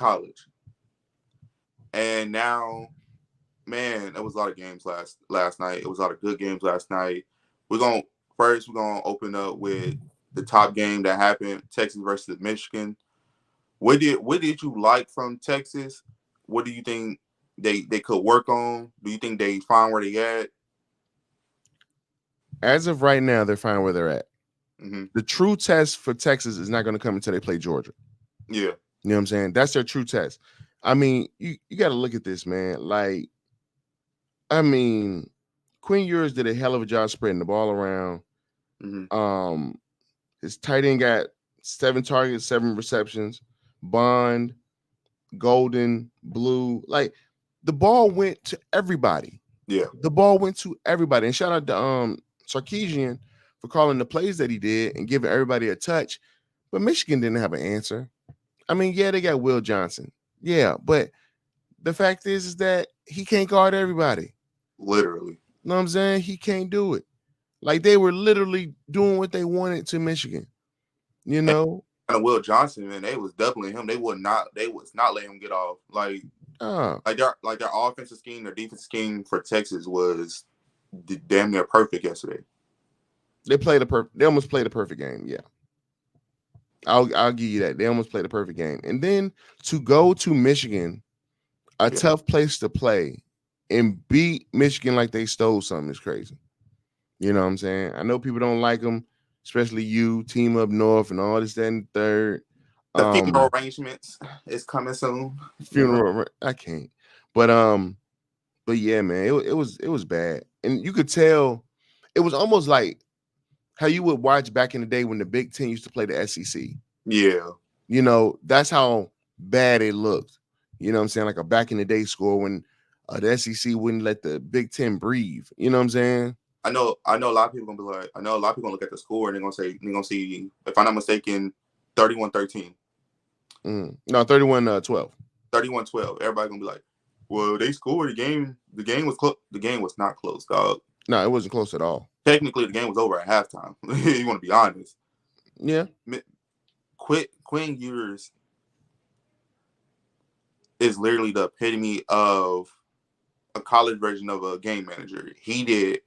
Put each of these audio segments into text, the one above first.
college. And now, man, there was a lot of games last night. It was a lot of good games last night. We're gonna open up with the top game that happened: Texas versus Michigan. What did you like from Texas? What do you think they could work on? Do you think they find where they at? As of right now, they're fine where they're at. Hmm. The true test for Texas is not going to come until they play Georgia. Yeah, You know what I'm saying? That's their true test. I mean, you got to look at this, man. Like, I mean, Quinn Ewers did a hell of a job spreading the ball around. hmm Um, his tight end got 7 targets, 7 receptions. Bond, Golden, Blue, like the ball went to everybody. yeah. The ball went to everybody. And shout out to Sarkeesian for calling the plays that he did and giving everybody a touch. But Michigan didn't have an answer. I mean, yeah, they got Will Johnson. Yeah, but the fact is that he can't guard everybody. Literally. You know what I'm saying? He can't do it. Like they were literally doing what they wanted to Michigan. You know? And Will Johnson, man, they was doubling him. They was not letting him get off. Uh, Like their offensive scheme, their defensive scheme for Texas was damn near perfect yesterday. they almost played a perfect game. Yeah. I'll give you that. They almost played a perfect game. And then to go to Michigan, a Yeah. tough place to play, and beat Michigan like they stole something is crazy. You know what I'm saying? I know people don't like them, especially you, team up north, and all this, that, and third. The funeral Um, arrangements is coming soon. You know. funeral, I can't. But yeah, man, it was bad, and you could tell it was almost like how you would watch back in the day when the Big Ten used to play the SEC. Yeah. You know, that's how bad it looked. You know what I'm saying? Like a back in the day score when the SEC wouldn't let the Big Ten breathe. You know what I'm saying? I know a lot of people gonna be like, I know a lot of people gonna look at the score and they're gonna see, if I'm not mistaken, 31-13, No, 31-12. 31-12. Everybody gonna be like, well, they scored the game. The game was close. The game was not close, dog. No, it wasn't close at all. Technically, the game was over at halftime. You want to be honest. Yeah. Quinn Ewers is literally the epitome of a college version of a game manager. He did.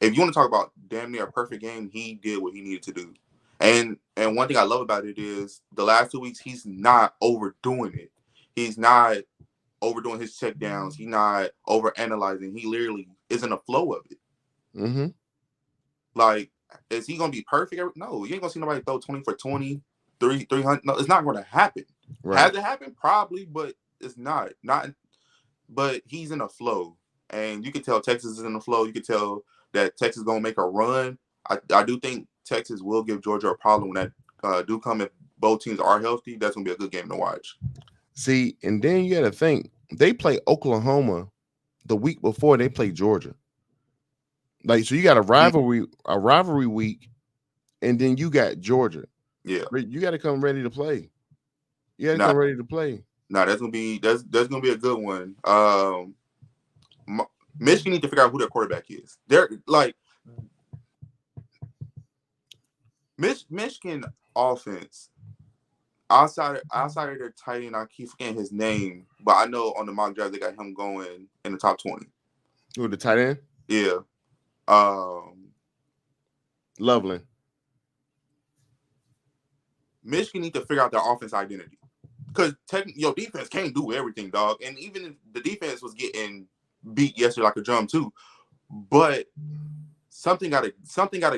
If you want to talk about damn near a perfect game, he did what he needed to do. And one thing I love about it is the last 2 weeks he's not overdoing it. He's not overdoing his check downs. He's not over analyzing. He literally is in the flow of it. Mm-hmm. Like, is he gonna be perfect? No, you ain't gonna see nobody throw 20 for 20, 300. No, it's not gonna happen. Right. Has it happened? Probably, but it's not. Not. But he's in a flow, and you can tell Texas is in the flow. You can tell that Texas is gonna make a run. I do think Texas will give Georgia a problem when that do come if both teams are healthy. That's gonna be a good game to watch. See, and then you got to think they play Oklahoma the week before they play Georgia. Like, so you got a rivalry week, and then you got Georgia. Yeah. You got to come ready to play. You got to Now, come ready to play. now that's gonna be a good one. Michigan need to figure out who their quarterback is. They're like Michigan offense outside of their tight end. I keep forgetting his name, but I know on the mock draft they got him going in the top 20. Who the tight end? Yeah. Um, Loveland. Michigan need to figure out their offense identity because your defense can't do everything, dog. And even if the defense was getting beat yesterday like a drum too, but something gotta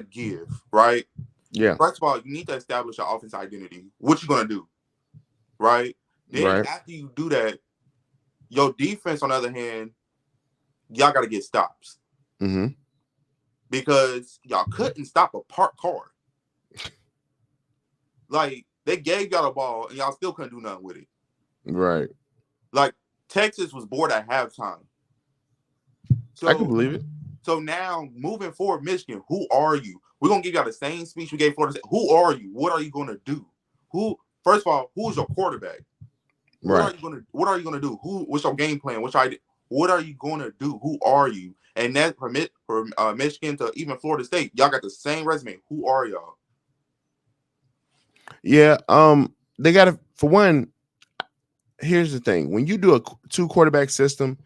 give, right? Yeah. First of all, you need to establish your offense identity. What you gonna do, right? Then Right. after you do that, your defense, on the other hand, y'all gotta get stops Mm-hmm. because y'all couldn't stop a parked car. Like, they gave y'all the ball and y'all still couldn't do nothing with it. Right. Like, Texas was bored at halftime. I can So believe it. so now moving forward, Michigan, who are you? We're gonna give y'all the same speech we gave Florida State. Who are you? What are you gonna do? Who First of all, who's your quarterback? Right. What are you gonna do? What's your game plan? What are you gonna do? Who are you? And that for Michigan to even Florida State, y'all got the same resume. Who are y'all? Yeah. They got to, for one, here's the thing: when you do a 2 quarterback system,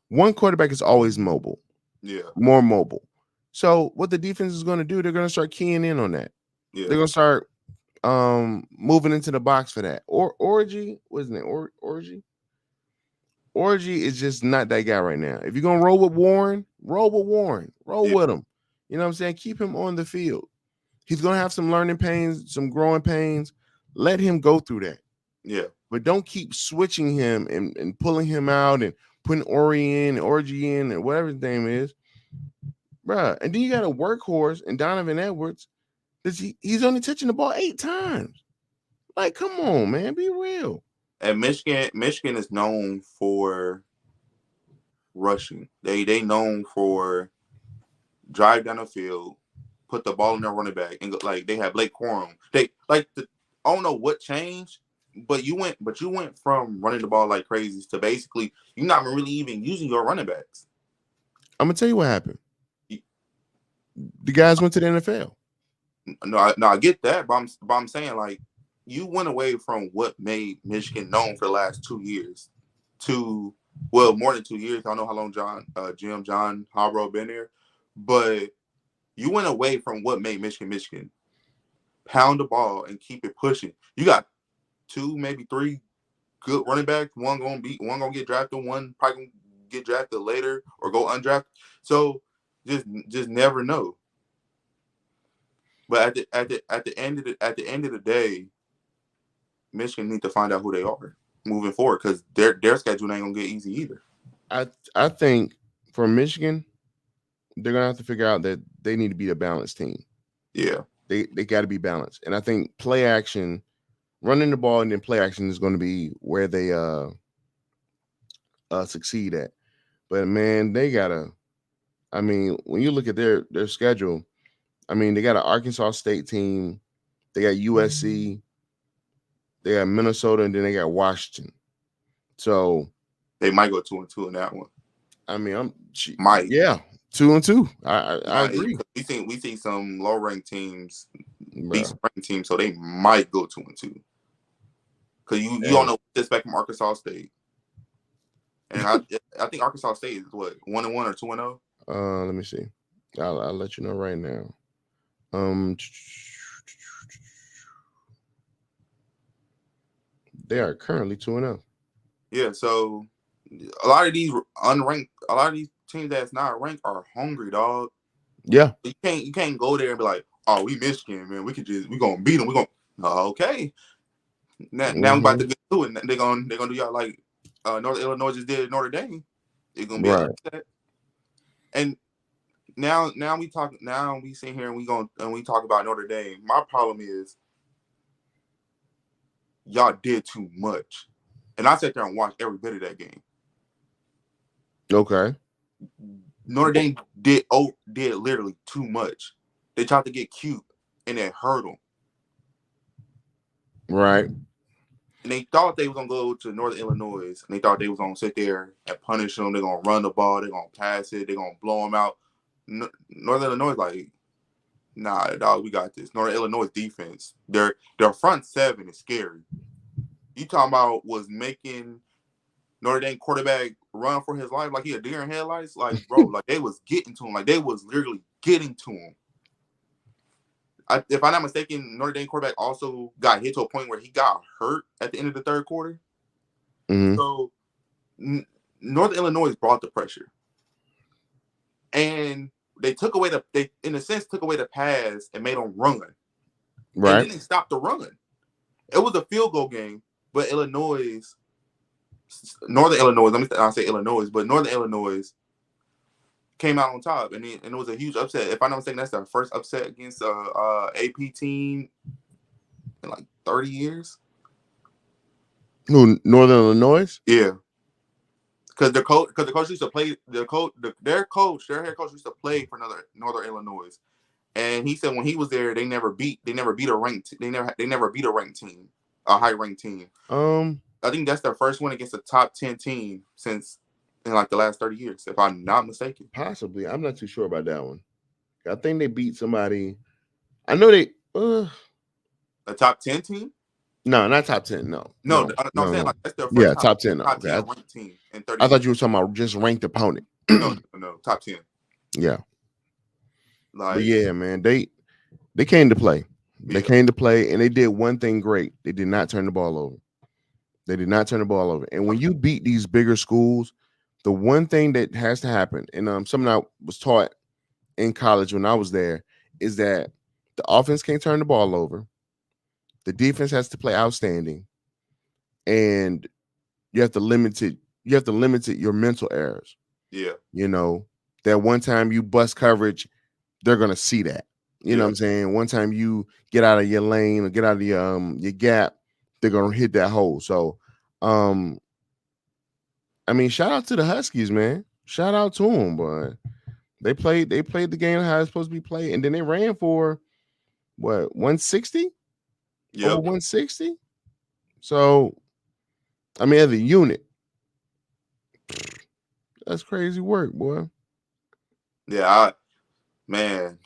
one quarterback is always mobile, Yeah, more mobile. So what the defense is going to do, they're going to start keying in on that. yeah, They're going to start moving into the box for that. Or Orgy, wasn't it? Orgy? Orgy is just not that guy right now. If you're gonna roll with Warren, roll with Warren. Roll yeah, with him. You know what I'm saying? Keep him on the field. He's gonna have some learning pains, some growing pains. Let him go through that. yeah. But don't keep switching him and pulling him out and putting Ori in, Orgy in, and whatever his name is. Bruh. And then you got a workhorse and Donovan Edwards. He's only touching the ball 8 times. Like, come on, man. Be real. And Michigan is known for rushing. They known for drive down the field, put the ball in their running back, and go, like they have Blake Corum. They like I don't know what changed, but you went from running the ball like crazy to basically you're not really even using your running backs. I'm gonna tell you what happened. The guys went to the NFL. No, I get that, but I'm saying like you went away from what made Michigan known for the last 2 years to more than 2 years. I don't know how long John Harbaugh been there, but you went away from what made Michigan. Pound the ball and keep it pushing. You got 2, maybe 3 good running backs. One gonna get drafted. One probably gonna get drafted later or go undrafted. So just never know. But at the end of the day, Michigan need to find out who they are moving forward because their schedule ain't gonna get easy either. I think for Michigan, they're gonna have to figure out that they need to be a balanced team. Yeah, they got to be balanced, and I think play action, running the ball, and then play action is going to be where they succeed at. But man, they gotta. I mean, when you look at their schedule, I mean, they got an Arkansas State team, they got USC, they got Minnesota, and then they got Washington. So they might go 2-2 in that one. I mean, might 2-2. I agree. We see some low ranked teams beat some ranked teams, so they might go 2-2. Because you don't know what to expect from Arkansas State. And I think Arkansas State is what 1-1 or 2-0. Let me see. I'll let you know right now. They are currently 2-0. Yeah, so a lot of these teams that's not ranked are hungry, dog. Yeah, you can't go there and be like, oh, we Michigan, man. We gonna beat them. We gonna okay. Now we about to get to it. They're gonna do y'all like Northern Illinois just did Notre Dame. It's gonna be upset. And now we sit here and we talk about Notre Dame. My problem is y'all did too much. And I sat there and watched every bit of that game. Okay. Notre Dame did literally too much. They tried to get cute and it hurt them. Right. And they thought they was gonna go to Northern Illinois, and they thought they was gonna sit there and punish them. They're gonna run the ball. They're gonna pass it. They're gonna blow them out. Northern Illinois like, nah, dog, we got this. Northern Illinois defense, their front seven is scary. You talking about was making Notre Dame quarterback run for his life like he a deer in headlights? Like, bro, like they was getting to him. Like they was literally getting to him. If I'm not mistaken, Notre Dame quarterback also got hit to a point where he got hurt at the end of the third quarter. Mm-hmm. So Northern Illinois brought the pressure. And they took away in a sense, took away the pass and made them run. Right. And then they stopped the run. It was a field goal game, but Northern Illinois, I'll say Illinois, but Northern Illinois came out on top, and it was a huge upset. If I'm not mistaken, that's their first upset against AP team in like 30 years. Who, Northern Illinois? Yeah, because the coach used to play their head coach used to play for Northern Illinois, and he said when he was there, they never beat a ranked team, a high ranked team. I think that's their first win against a top 10 team since in like the last 30 years, if I'm not mistaken. Possibly. I'm not too sure about that one. I think they beat somebody. I know they a top 10 team? No, not top 10. No, No, no, no, I'm no, saying no. like that's their Yeah, first top 10. No. top Okay. 10 ranked team in I 30 thought years. you were talking about just ranked opponent. No, top 10. Yeah. But Like, yeah, man, they came to play. They yeah, came to play, and they did one thing great. They did not turn the ball over. They did not turn the ball over. And when you beat these bigger schools, the one thing that has to happen, and something I was taught in college when I was there, is that the offense can't turn the ball over. The defense has to play outstanding, and you have to limit it. You have to limit your mental errors. yeah, You know, that one time you bust coverage, they're gonna see that. You know yeah. what I'm saying? One time you get out of your lane or get out of your gap, they're gonna hit that hole. So I mean, shout out to the Huskies, man. Shout out to them, but they played the game how it's supposed to be played, and then they ran for what 160 over Yep. 160. So I mean, as a unit, that's crazy work, boy. Yeah, man.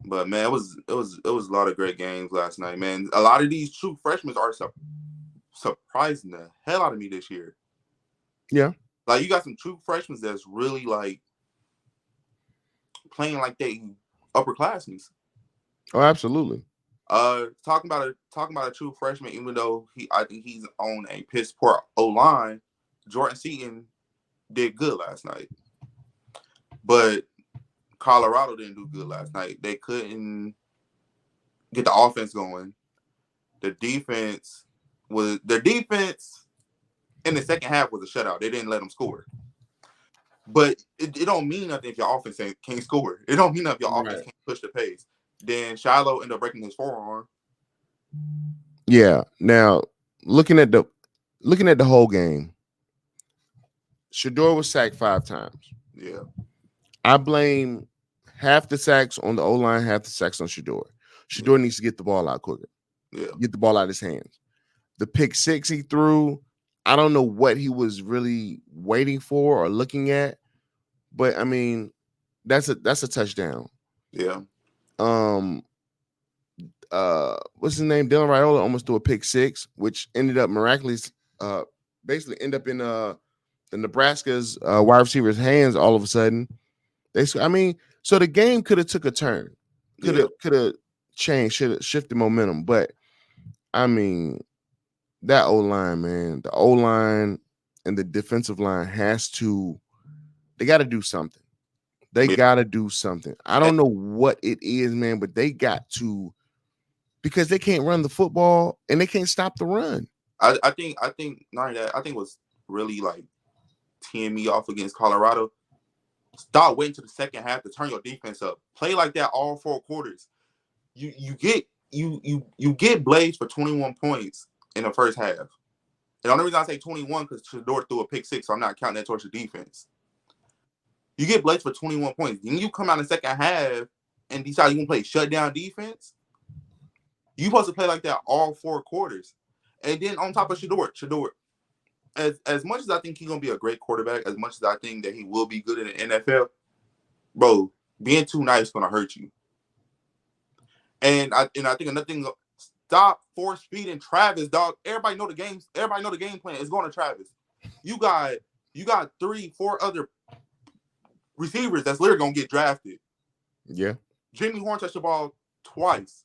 But man, it was a lot of great games last night, man. A lot of these true freshmen are surprising the hell out of me this year. Yeah. Like you got some true freshmen that's really like playing like they upperclassmen. Oh, absolutely. Talking about a true freshman, even though I think he's on a piss poor O line. Jordan Seaton did good last night, but Colorado didn't do good last night. They couldn't get the offense going. Their defense in the second half was a shutout. They didn't let them score. But it don't mean nothing if your offense can't score. It don't mean nothing if your offense can't push the pace. Then Shiloh ended up breaking his forearm. Yeah. Now looking at the whole game, Shedeur was sacked 5 times. Yeah. I blame half the sacks on the O-line, half the sacks on Shedeur. Shedeur needs to get the ball out quicker. Yeah. Get the ball out of his hands. The pick 6 he threw, I don't know what he was really waiting for or looking at, but I mean, that's a touchdown. Yeah. What's his name? Dylan Raiola almost threw a pick 6, which ended up miraculously basically end up in the Nebraska's wide receiver's hands all of a sudden. So the game could have took a turn. Could have changed, should have shifted momentum. But I mean, that O-line, man, the O-line and the defensive line they got to do something. They got to do something. I don't know what it is, man, but they got to, because they can't run the football and they can't stop the run. I think not that. I think it was really like teeing me off against Colorado. Stop waiting to the second half to turn your defense up. Play like that all 4 quarters. You get Blaze for 21 points in the first half. And the only reason I say 21 because Shedeur threw a pick 6, so I'm not counting that towards the defense. You get Blaze for 21 points. Then you come out in the second half and decide you want to play shutdown defense. You supposed to play like that all 4 quarters. And then on top of Shedeur, as much as I think he's gonna be a great quarterback, as much as I think that he will be good in the NFL, bro, being too nice is gonna hurt you. And I think another thing, stop force feeding Travis, dog. Everybody know the games. Everybody know the game plan is going to Travis. You got 3, 4 other receivers that's literally gonna get drafted. Yeah. Jimmy Horn touched the ball twice.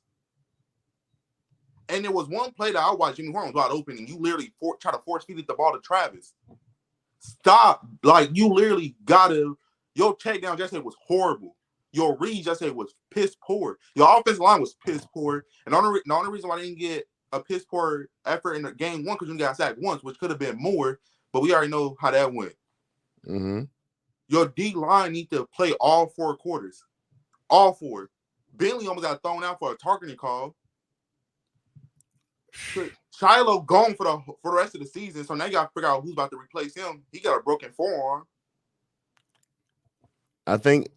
And there was one play that I watched. Jimmy Horn was wide open, and you literally try to force feed the ball to Travis. Stop! Like you literally gotta. Your takedown yesterday was horrible. Your read yesterday was piss poor. Your offensive line was piss poor. And the only reason why I didn't get a piss poor effort in the game one because you got sacked once, which could have been more. But we already know how that went. Mm-hmm. Your D line need to play all 4 quarters, all 4. Bentley almost got thrown out for a targeting call. Shiloh gone for the rest of the season, so now you got to figure out who's about to replace him. He got a broken forearm. I think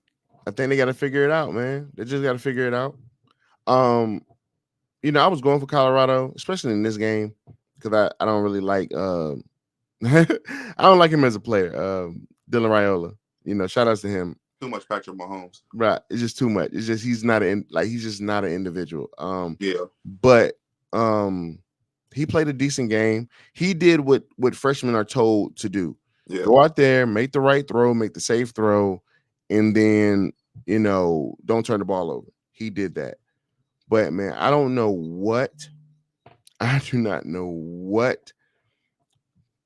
they got to figure it out, man. They just got to figure it out. I was going for Colorado, especially in this game, because I don't really like I don't like him as a player. Dylan Raiola. Shout outs to him. Too much Patrick Mahomes. Right. It's just too much. It's just he's just not an individual. Yeah. But He played a decent game. He did what freshmen are told to do. Yeah. Go out there, make the right throw, make the safe throw, and then, don't turn the ball over. He did that. But man, I don't know what. I do not know what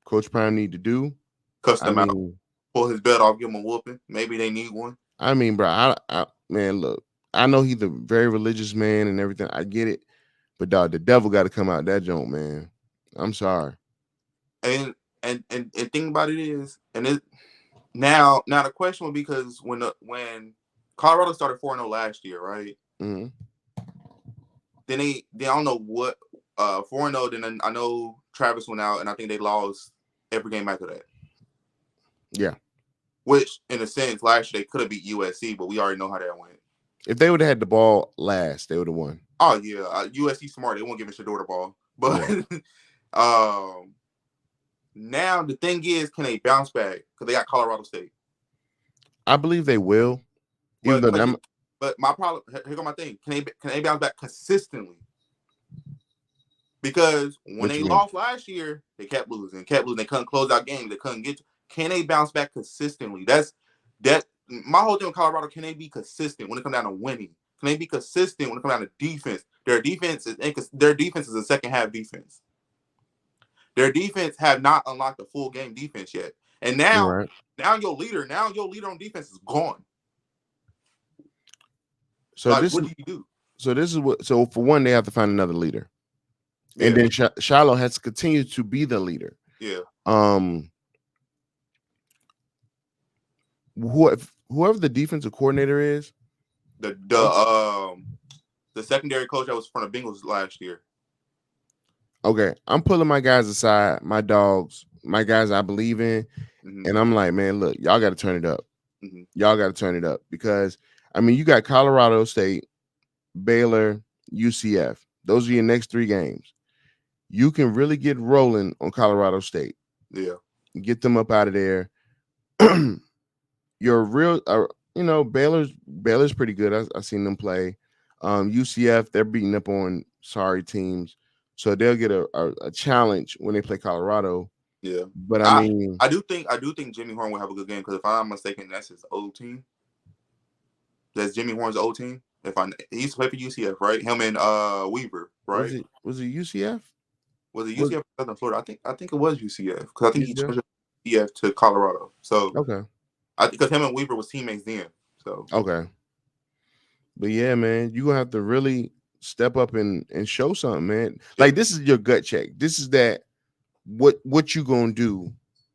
Coach Prime need to do. Cuss I them out. mean, Pull his belt off, give him a whooping. Maybe they need one. bro, man, look, I know he's a very religious man and everything. I get it, but dog, the devil got to come out that joint, man. I'm sorry. And thing about it is, and it now the question would be, because when Colorado started 4-0 last year, right? Mm-hmm. Then they don't know what 4-0. Then I know Travis went out, and I think they lost every game after that. Yeah. Which, in a sense, last year they could have beat USC, but we already know how that went. If they would have had the ball last, they would have won. Oh yeah, USC smart. They won't give Shedeur the ball, but yeah. Now the thing is, can they bounce back? Because they got Colorado State. I believe they will. But my problem here go my thing. Can they bounce back consistently? Because when they lost last year, they kept losing. They couldn't close out games. They couldn't get. Can they bounce back consistently? That's my whole thing with Colorado. Can they be consistent when it comes down to winning? Can they be consistent when it comes down to defense? Their defense is a second half defense. Their defense have not unlocked the full game defense yet. And now your leader on defense is gone. So what do you do? So for one, they have to find another leader. Yeah. And then Shiloh has to continue to be the leader. Yeah. Whoever the defensive coordinator is, the secondary coach that was from the Bengals last year. Okay, I'm pulling my guys aside, my dogs, my guys I believe in, and I'm like, man, look, y'all got to turn it up. Y'all got to turn it up, because you got Colorado State, Baylor, UCF. Those are your next 3 games. You can really get rolling on Colorado State. Yeah, get them up out of there. You're real, Baylor's pretty good. I've seen them play. UCF, they're beating up on sorry teams. So they'll get a challenge when they play Colorado. Yeah, but I do think Jimmy Horn will have a good game, because if I'm not mistaken, that's his old team. That's Jimmy Horn's old team. He used to play for UCF, right? Him and Weaver, right? Was it UCF? Was it UCF or Southern Florida? I think it was UCF, because I think he changed UCF to Colorado. So okay, because him and Weaver was teammates then. So okay, but yeah, man, you gonna have to really step up and show something, man. Like, this is your gut check. This is that what you gonna do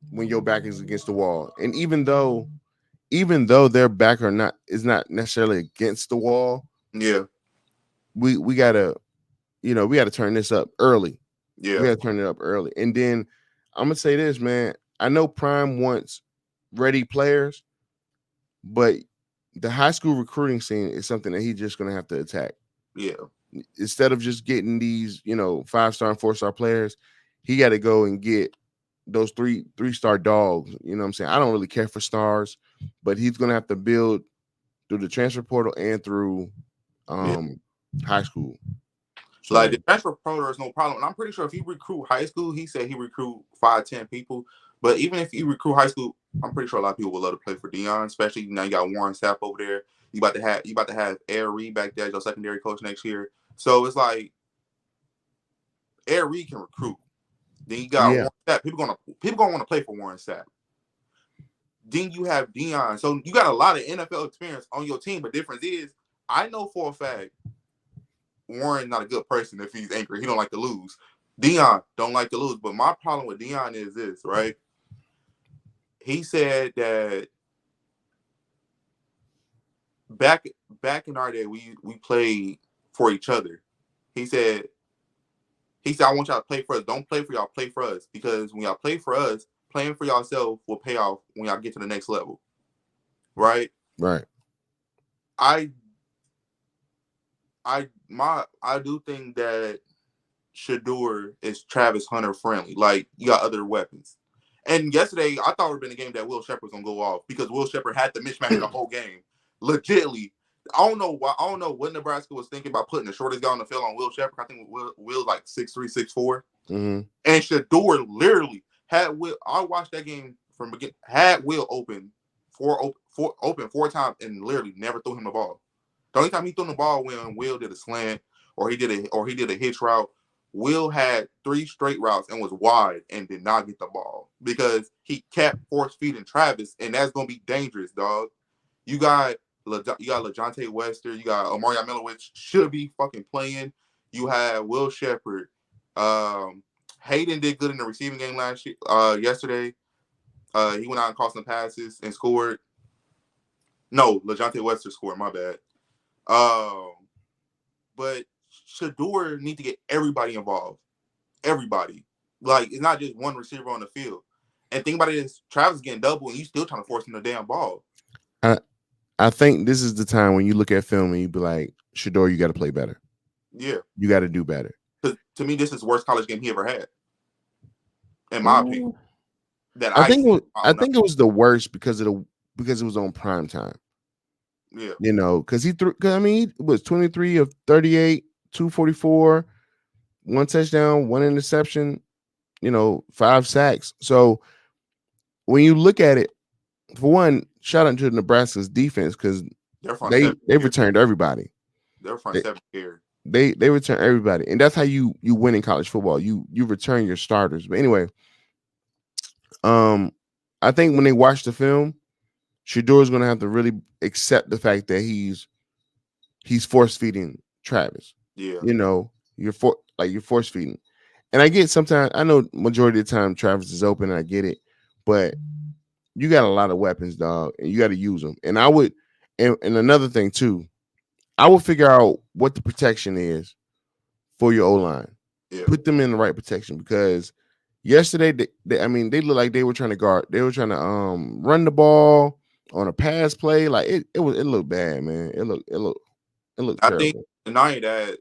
when your back is against the wall. And even though their back is not necessarily against the wall, yeah, we gotta turn this up early. Yeah, we gotta turn it up early. And then I'm gonna say this, man. I know Prime wants ready players, but the high school recruiting scene is something that he's just gonna have to attack. Yeah. Instead of just getting these, 5-star and 4-star players, he got to go and get those 3-star dogs. You know what I'm saying? I don't really care for stars, but he's going to have to build through the transfer portal and through high school. So, like, the transfer portal is no problem. And I'm pretty sure if he recruit high school, he said he recruit 5-10 people. But even if you recruit high school, I'm pretty sure a lot of people would love to play for Deion, especially now you got Warren Sapp over there. You about to have Air Reed back there as your secondary coach next year. So it's like Air Reed can recruit. Then you got Warren Sapp. People gonna want to play for Warren Sapp. Then you have Deion. So you got a lot of NFL experience on your team. But difference is, I know for a fact Warren's not a good person if he's angry. He don't like to lose. Deion don't like to lose. But my problem with Deion is this, right? He said that back in our day, we played for each other. He said, I want y'all to play for us. Don't play for y'all, play for us. Because when y'all play for us, playing for yourself will pay off when y'all get to the next level. Right? Right. I do think that Shedeur is Travis Hunter friendly. Like, you got other weapons. And yesterday, I thought it would have been a game that Will Sheppard was going to go off, because Will Sheppard had the mismatch the whole game. Legitly, I don't know why. I don't know what Nebraska was thinking about putting the shortest guy on the field on Will Shepherd. I think Will's like 6'3", 6'4". Mm-hmm. And Shador literally had Will. I watched that game from beginning. Had Will open four times and literally never threw him the ball. The only time he threw the ball when Will did a slant or he did a hitch route. Will had 3 straight routes and was wide and did not get the ball because he kept force feeding Travis, and that's gonna be dangerous, dog. You got LaJohntay Wester, you got Omari Milowicz should be fucking playing. You have Will Shepherd. Hayden did good in the receiving game yesterday. He went out and caught some passes and scored. No, LaJohntay Wester scored. My bad. But Shador need to get everybody involved. Everybody. Like, it's not just one receiver on the field. And think about it is Travis getting double and you still trying to force him the damn ball. I think this is the time when you look at film and you be like, Shador, you got to play better. Yeah. You got to do better. Because to me, this is the worst college game he ever had. In my opinion. I think it was the worst because it was on prime time. Yeah. You know, because he was 23 of 38, 244, 1 touchdown, 1 interception, 5 sacks. So when you look at it, for one, shout out to Nebraska's defense because they returned everybody. They're front 7 here. They return everybody, and that's how you win in college football. You return your starters. But anyway, I think when they watch the film, Shador is going to have to really accept the fact that he's force feeding Travis. Yeah, you're force feeding, and I get sometimes. I know majority of the time Travis is open, and I get it, but you got a lot of weapons, dog, and you got to use them. And I would, and another thing too, I would figure out what the protection is for your O-line. Yeah. Put them in the right protection because yesterday, they looked like they were trying to guard. They were trying to run the ball on a pass play. Like it looked bad, man. It looked terrible. I think denying that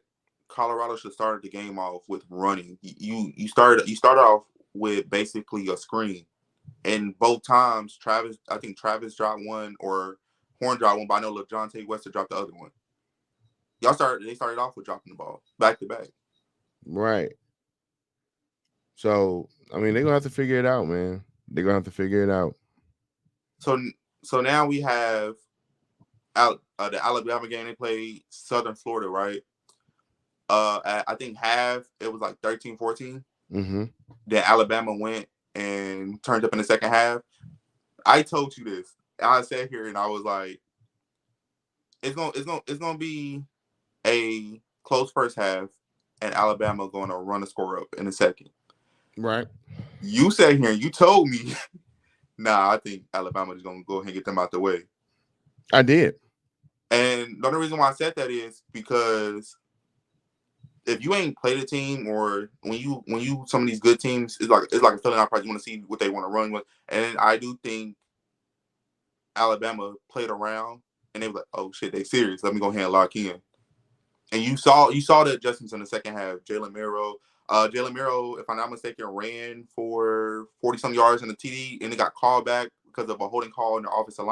Colorado should start the game off with running. You started off with basically a screen, and both times Travis dropped one or Horn dropped one, but I know LaJohntay Wester dropped the other one. They started off with dropping the ball back to back. Right. So they're gonna have to figure it out, man. They're gonna have to figure it out. So now we have the Alabama game. They played Southern Florida, right? I think half it was like 13-14. Mm-hmm. Then Alabama went and turned up in the second half. I told you this. I sat here and I was like, it's gonna be a close first half, and Alabama going to run a score up in the second. Right. You sat here and you told me, nah, I think Alabama is going to go ahead and get them out the way. I did. And the only reason why I said that is because if you ain't played a team, or when you some of these good teams, it's like a filling out price. You want to see what they want to run with. And I do think Alabama played around and they were like, oh shit, they serious. Let me go ahead and lock in. And you saw the adjustments in the second half. Jalen Miro, if I'm not mistaken, ran for 40-some yards in the TD, and it got called back because of a holding call in the offensive line.